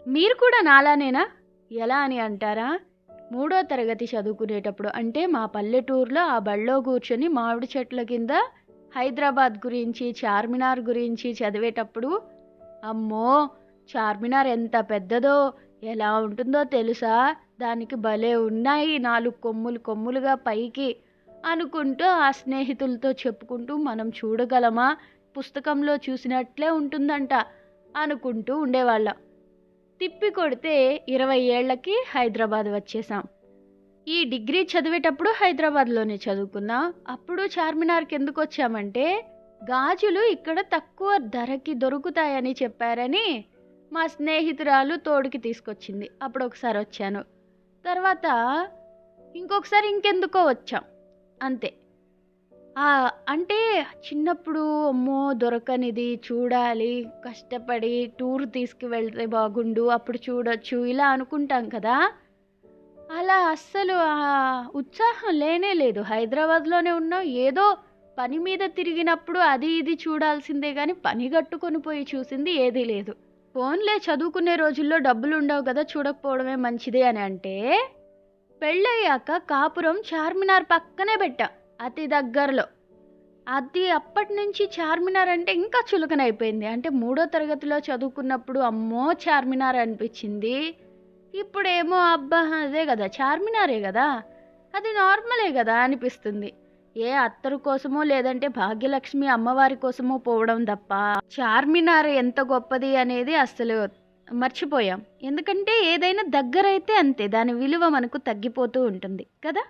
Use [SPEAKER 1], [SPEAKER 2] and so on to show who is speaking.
[SPEAKER 1] మీరు కూడా నాలానేనా? ఎలా అని అంటారా? మూడో తరగతి చదువుకునేటప్పుడు అంటే మా పల్లెటూరులో ఆ బడిలో కూర్చొని మామిడి చెట్ల కింద హైదరాబాద్ గురించి, చార్మినార్ గురించి చదివేటప్పుడు అమ్మో! చార్మినార్ ఎంత పెద్దదో, ఎలా ఉంటుందో తెలుసా? దానికి భలే ఉన్నాయి 4 కొమ్ములు కొమ్ములుగా పైకి అనుకుంటూ ఆ స్నేహితులతో చెప్పుకుంటూ మనం చూడగలమా? పుస్తకంలో చూసినట్లే ఉంటుందంట అనుకుంటూ ఉండేవాళ్ళం. తిప్పి కొడితే 20 ఏళ్లకి హైదరాబాద్ వచ్చేసాం. ఈ డిగ్రీ చదివేటప్పుడు హైదరాబాద్‌లోనే చదువుకున్నా. అప్పుడు చార్మినార్‌కి ఎందుకొచ్చామంటే, గాజులు ఇక్కడ తక్కువ ధరకి దొరుకుతాయని చెప్పారని మా స్నేహితురాలు తోడుకి తీసుకొచ్చింది. అప్పుడొకసారొచ్చాను. తర్వాత ఇంకొకసారి ఇంకెందుకో వచ్చాం. అంతే. అంటే చిన్నప్పుడు అమ్మో! దొరకనిది చూడాలి, కష్టపడి టూర్ తీసుకువెళ్తే బాగుండు, అప్పుడు చూడొచ్చు ఇలా అనుకుంటాం కదా! అలా అస్సలు ఉత్సాహం లేనే లేదు. హైదరాబాద్‌లోనే ఉన్నాం. ఏదో పని మీద తిరిగినప్పుడు అది ఇది చూడాల్సిందే గానీ, పని గట్టుకొని పోయి చూసింది ఏదీ లేదు. పోన్లే చదువుకునే రోజుల్లో డబ్బులుండవు గదా! చూడకపోవడమే మంచిది అని అంటే, పెళ్ళయ్యాక కాపురం చార్మినార్ పక్కనే పెట్టా. అతి దగ్గరలో. అది అప్పటినుంచి చార్మినార్ అంటే ఇంకా చులకనైపోయింది. అంటే మూడో తరగతిలో చదువుకున్నప్పుడు అమ్మో! చార్మినార్ అనిపిచ్చింది. ఇప్పుడేమో అబ్బా! అదే గదా! చార్మినారే గదా! అది నార్మలే గదా! అనిపిస్తుంది. ఏ అత్తరు కోసమో లేదంటే భాగ్యలక్ష్మి అమ్మవారి కోసమో పోవడం తప్ప చార్మినార్ ఎంత గొప్పది అనేది అస్సలు మర్చిపోయాం. ఎందుకంటే ఏదైనా దగ్గరైతే అంతే. దాని విలువ మనకు తగ్గిపోతూ ఉంటుంది కదా!